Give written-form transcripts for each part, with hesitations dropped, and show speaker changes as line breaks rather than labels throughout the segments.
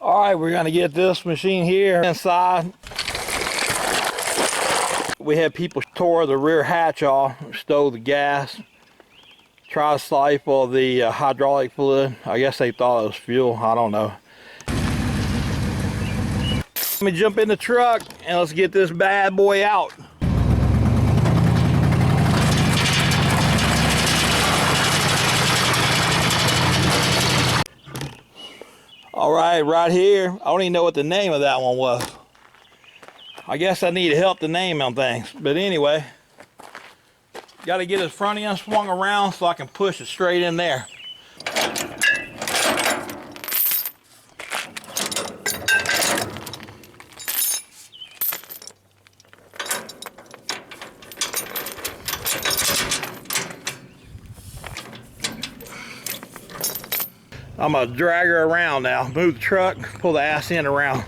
All right, we're gonna get this machine here inside. We had people tore the rear hatch off, stole the gas, try to stifle the hydraulic fluid. I guess they thought it was fuel, I don't know. Let me jump in the truck and let's get this bad boy out. All right here. I don't even know what the name of that one was. I guess I need help to name on things. But anyway, got to get his front end swung around so I can push it straight in there. I'm gonna drag her around now. Move the truck, pull the ass end around.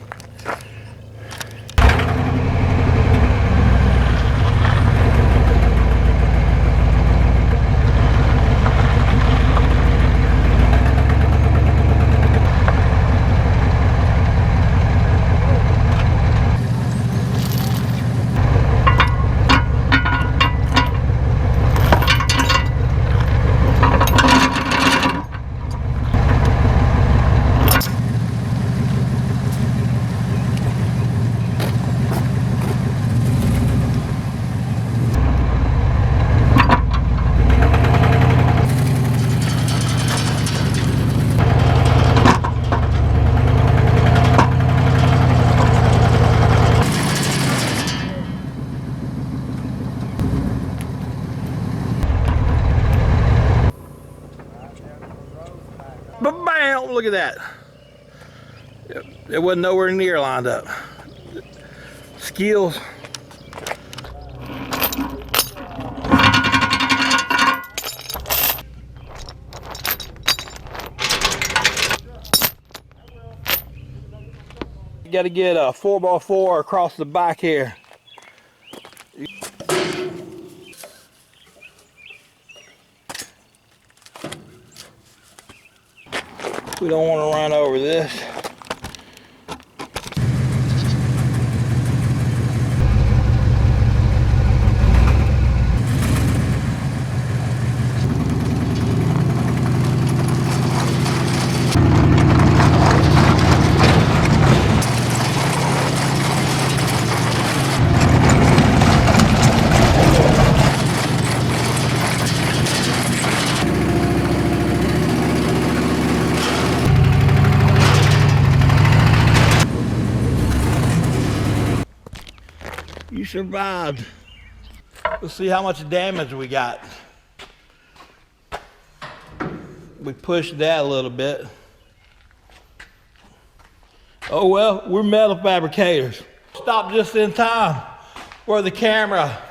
But bam, look at that. It wasn't nowhere near lined up. Skills. You got to get a 4x4 across the back here. We don't want to run over this. You survived. Let's see how much damage we got. We pushed that a little bit. Oh well, we're metal fabricators. Stopped just in time for the camera.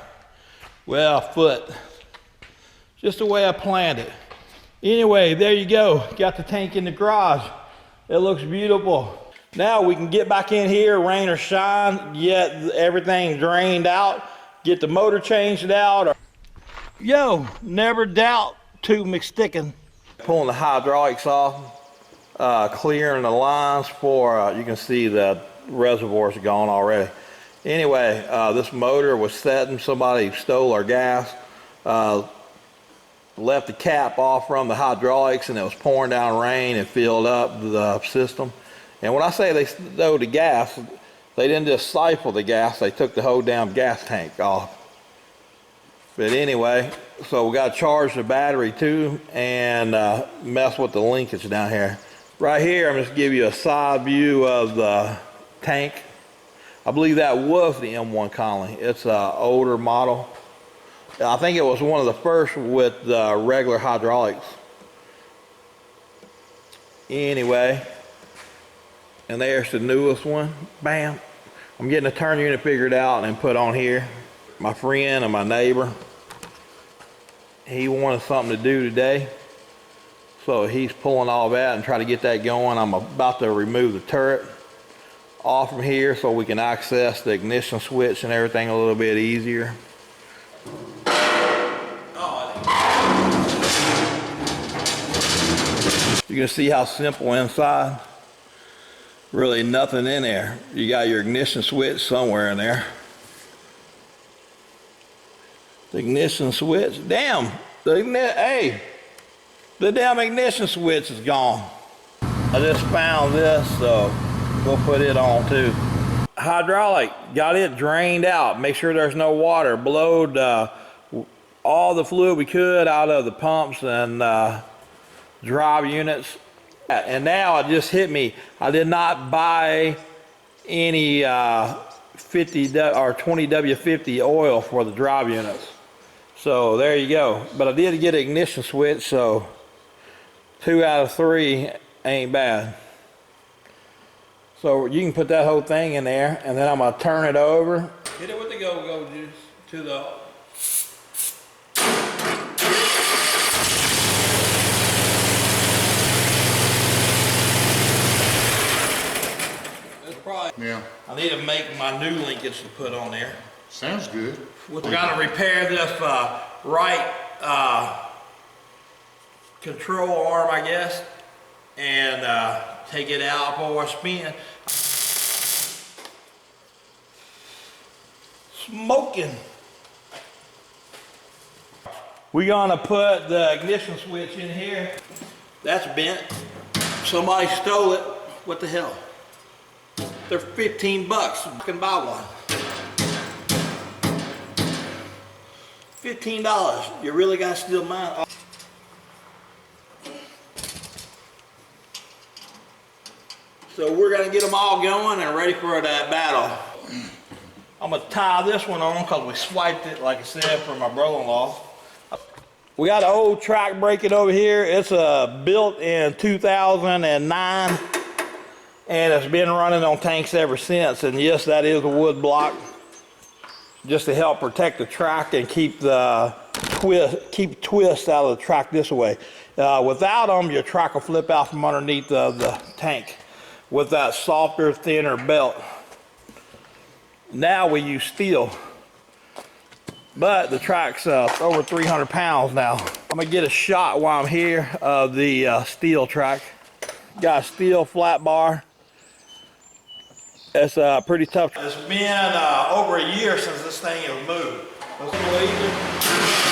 Well, foot. Just the way I planned it. Anyway, there you go. Got the tank in the garage. It looks beautiful. Now we can get back in here, rain or shine, get everything drained out, get the motor changed out. Yo, never doubt tube McStickin. Pulling the hydraulics off, clearing the lines for, you can see the reservoirs are gone already. Anyway, this motor was setting, somebody stole our gas, left the cap off from the hydraulics and it was pouring down rain and filled up the system. And when I say they stole the gas, they didn't just siphon the gas, they took the whole damn gas tank off. But anyway, so we got to charge the battery too and mess with the linkage down here. Right here, I'm just give you a side view of the tank. I believe that was the M1 Conley. It's an older model. I think it was one of the first with regular hydraulics. Anyway. And there's the newest one. Bam. I'm getting a turn unit figured out and put on here. My friend and my neighbor, he wanted something to do today. So he's pulling all that and try to get that going. I'm about to remove the turret off from here so we can access the ignition switch and everything a little bit easier. You can see how simple inside. really nothing in there. You got your ignition switch somewhere in there. The ignition switch, damn, hey, the damn ignition switch is gone. I just found this, so we'll put it on too. Hydraulic, got it drained out. Make sure there's no water. Blowed all the fluid we could out of the pumps and drive units. And now it just hit me. I did not buy any 50 or 20 W50 oil for the drive units. So there you go. But I did get an ignition switch, so 2 out of 3 ain't bad. So you can put that whole thing in there, and then I'm gonna turn it over. Hit it with the go-go juice to the. That's probably. Yeah. I need to make my new linkage to put on there.
Sounds good.
We're gonna repair this right control arm, I guess, and take it out for a spin. Smoking. We're gonna put the ignition switch in here. That's bent. Somebody stole it. What the hell? They're 15 bucks. You can buy one. $15. You really gotta steal mine. So we're gonna get them all going and ready for that battle. I'm gonna tie this one on because we swiped it, like I said, for my brother-in-law. We got an old track braking over here. It's built in 2009, and it's been running on tanks ever since. And yes, that is a wood block, just to help protect the track and keep the twist out of the track this way. Without them, your track will flip out from underneath the tank with that softer, thinner belt. Now we use steel, but the track's over 300 pounds now. I'm gonna get a shot while I'm here of the steel track. Got a steel flat bar. It's pretty tough. It's been over a year since this thing has moved. Let's go easy.